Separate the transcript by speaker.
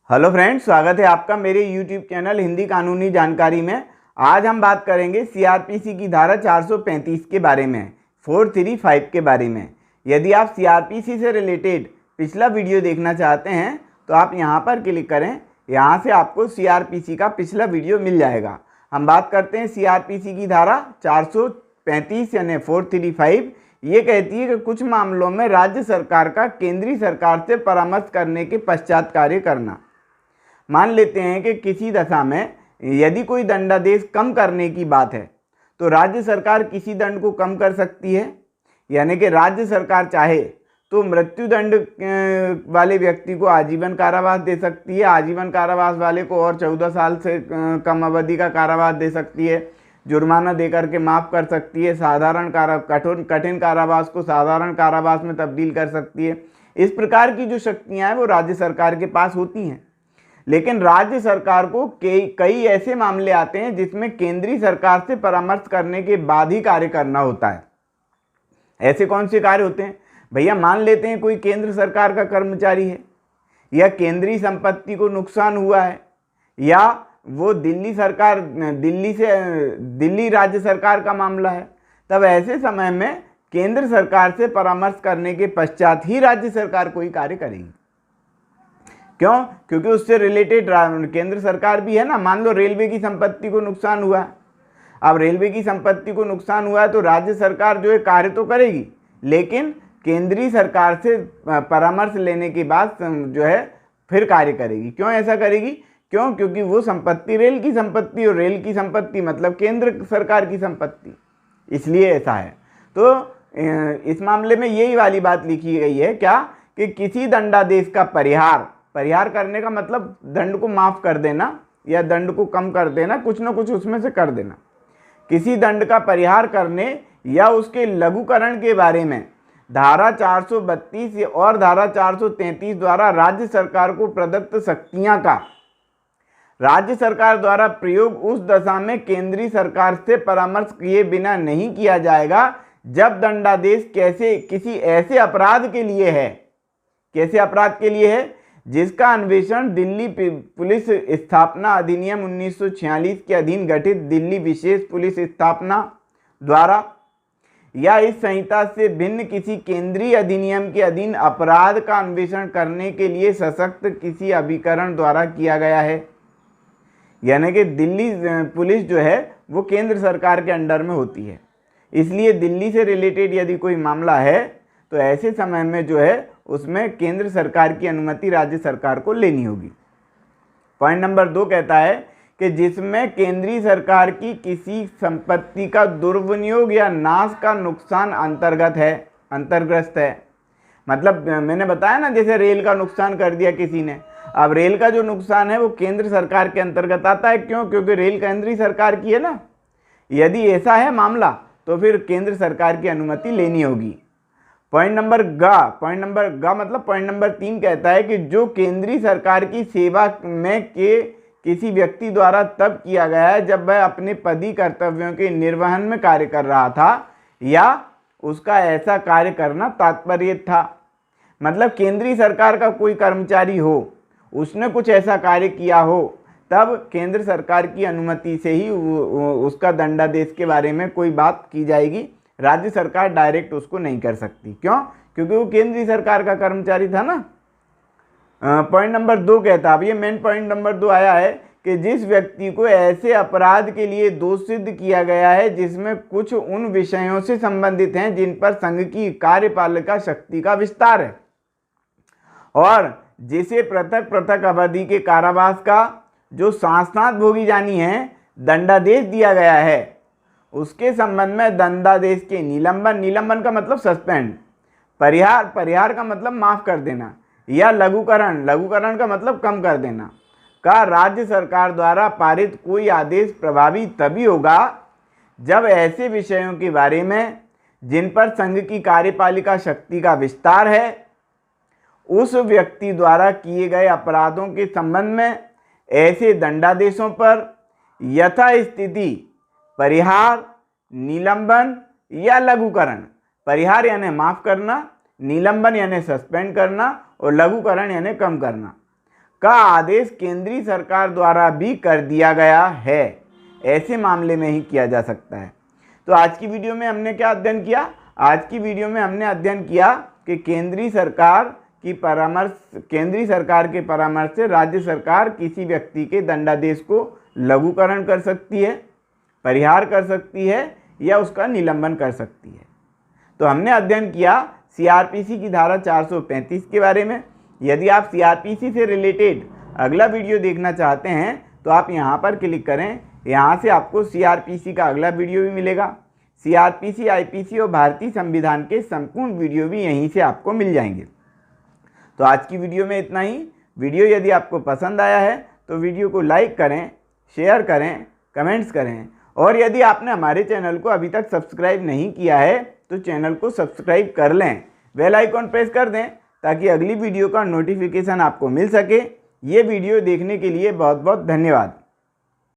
Speaker 1: Hello friends, स्वागत है आपका मेरे यूट्यूब चैनल हिंदी कानूनी जानकारी में। आज हम बात करेंगे सीआरपीसी की धारा 435 के बारे में, 435 के बारे में। यदि आप सीआरपीसी से रिलेटेड पिछला वीडियो देखना चाहते हैं तो आप यहां पर क्लिक करें। यहां से आपको सीआरपीसी का पिछला वीडियो मिल जाएगा। हम बात करते हैं सीआरपीसी की धारा 435 यानी 435। ये कहती है कि कुछ मामलों में राज्य सरकार का केंद्रीय सरकार से परामर्श करने के पश्चात कार्य करना। मान लेते हैं कि किसी दशा में यदि कोई दंडादेश कम करने की बात है तो राज्य सरकार किसी दंड को कम कर सकती है। यानी कि राज्य सरकार चाहे तो मृत्यु दंड वाले व्यक्ति को आजीवन कारावास दे सकती है, आजीवन कारावास वाले को और 14 साल से कम अवधि का कारावास दे सकती है, जुर्माना देकर के माफ़ कर सकती है, साधारण कठिन कारावास को साधारण कारावास में तब्दील कर सकती है। इस प्रकार की जो शक्तियाँ हैं वो राज्य सरकार के पास होती हैं। लेकिन राज्य सरकार को कई ऐसे मामले आते हैं जिसमें केंद्रीय सरकार से परामर्श करने के बाद ही कार्य करना होता है। ऐसे कौन से कार्य होते हैं भैया? मान लेते हैं कोई केंद्र सरकार का कर्मचारी है या केंद्रीय संपत्ति को नुकसान हुआ है या वो दिल्ली राज्य सरकार का मामला है। तब ऐसे समय में केंद्र सरकार से परामर्श करने के पश्चात ही राज्य सरकार कोई कार्य करेगी। क्यों? क्योंकि उससे रिलेटेड केंद्र सरकार भी है ना। मान लो रेलवे की संपत्ति को नुकसान हुआ है। अब रेलवे की संपत्ति को नुकसान हुआ है तो राज्य सरकार जो है कार्य तो करेगी, लेकिन केंद्रीय सरकार से परामर्श लेने के बाद जो है फिर कार्य करेगी। क्यों ऐसा करेगी? क्यों? क्योंकि वो संपत्ति रेल की संपत्ति और रेल की संपत्ति मतलब केंद्र सरकार की संपत्ति, इसलिए ऐसा है। तो इस मामले में यही वाली बात लिखी गई है क्या कि किसी दंडादेश का परिहार करने का मतलब दंड को माफ कर देना या दंड को कम कर देना, कुछ ना कुछ उसमें से कर देना। किसी दंड का परिहार करने या उसके लघुकरण के बारे में धारा 432 और धारा 433 द्वारा राज्य सरकार को प्रदत्त शक्तियां का राज्य सरकार द्वारा प्रयोग उस दशा में केंद्रीय सरकार से परामर्श किए बिना नहीं किया जाएगा जब दंडादेश किसी ऐसे अपराध के लिए है। कैसे अपराध के लिए है? जिसका अन्वेषण दिल्ली पुलिस स्थापना अधिनियम 1946 के अधीन गठित दिल्ली विशेष पुलिस स्थापना द्वारा या इस संहिता से भिन्न किसी केंद्रीय अधिनियम के अधीन अपराध का अन्वेषण करने के लिए सशक्त किसी अभिकरण द्वारा किया गया है। यानी कि दिल्ली पुलिस जो है वो केंद्र सरकार के अंडर में होती है, इसलिए दिल्ली से रिलेटेड यदि कोई मामला है तो ऐसे समय में जो है उसमें केंद्र सरकार की अनुमति राज्य सरकार को लेनी होगी। पॉइंट नंबर 2 कहता है कि जिसमें केंद्रीय सरकार की किसी संपत्ति का दुर्विनियोग या नाश का नुकसान अंतर्ग्रस्त है। मतलब मैंने बताया ना, जैसे रेल का नुकसान कर दिया किसी ने। अब रेल का जो नुकसान है वो केंद्र सरकार के अंतर्गत आता है। क्यों? क्योंकि रेल केंद्रीय सरकार की है ना। यदि ऐसा है मामला तो फिर केंद्र सरकार की अनुमति लेनी होगी। पॉइंट नंबर मतलब पॉइंट नंबर 3 कहता है कि जो केंद्रीय सरकार की सेवा में के किसी व्यक्ति द्वारा तब किया गया है जब वह अपने पदी कर्तव्यों के निर्वहन में कार्य कर रहा था या उसका ऐसा कार्य करना तात्पर्य था। मतलब केंद्रीय सरकार का कोई कर्मचारी हो, उसने कुछ ऐसा कार्य किया हो, तब केंद्र सरकार की अनुमति से ही उसका दंडादेश के बारे में कोई बात की जाएगी। राज्य सरकार डायरेक्ट उसको नहीं कर सकती। क्यों? क्योंकि वो केंद्रीय सरकार का कर्मचारी था ना। पॉइंट नंबर 2 कहता है, अब ये मेन पॉइंट नंबर 2 आया है कि जिस व्यक्ति को ऐसे अपराध के लिए दोष सिद्ध किया गया है जिसमें कुछ उन विषयों से संबंधित हैं जिन पर संघ की कार्यपालिका शक्ति का विस्तार है और जिसे पृथक पृथक अवधि के कारावास का जो साथ भोगी जानी है दंडादेश दिया गया है, उसके संबंध में दंडादेश के निलंबन का मतलब सस्पेंड, परिहार का मतलब माफ कर देना, या लघुकरण का मतलब कम कर देना का राज्य सरकार द्वारा पारित कोई आदेश प्रभावी तभी होगा जब ऐसे विषयों के बारे में जिन पर संघ की कार्यपालिका शक्ति का विस्तार है उस व्यक्ति द्वारा किए गए अपराधों के संबंध में ऐसे दंडादेशों पर यथास्थिति परिहार, निलंबन या लघुकरण। परिहार यानी माफ करना, निलंबन यानी सस्पेंड करना और लघुकरण यानी कम करना का आदेश केंद्रीय सरकार द्वारा भी कर दिया गया है, ऐसे मामले में ही किया जा सकता है। तो आज की वीडियो में हमने क्या अध्ययन किया? आज की वीडियो में हमने अध्ययन किया कि केंद्रीय सरकार के परामर्श से राज्य सरकार किसी व्यक्ति के दंडादेश को लघुकरण कर सकती है, परिहार कर सकती है या उसका निलंबन कर सकती है। तो हमने अध्ययन किया सीआरपीसी की धारा 435 के बारे में। यदि आप सीआरपीसी से रिलेटेड अगला वीडियो देखना चाहते हैं तो आप यहाँ पर क्लिक करें, यहाँ से आपको सीआरपीसी का अगला वीडियो भी मिलेगा। सीआरपीसी, आईपीसी और भारतीय संविधान के संपूर्ण वीडियो भी यहीं से आपको मिल जाएंगे। तो आज की वीडियो में इतना ही। वीडियो यदि आपको पसंद आया है तो वीडियो को लाइक करें, शेयर करें, कमेंट्स करें, और यदि आपने हमारे चैनल को अभी तक सब्सक्राइब नहीं किया है तो चैनल को सब्सक्राइब कर लें, बेल आइकॉन प्रेस कर दें ताकि अगली वीडियो का नोटिफिकेशन आपको मिल सके। ये वीडियो देखने के लिए बहुत बहुत धन्यवाद।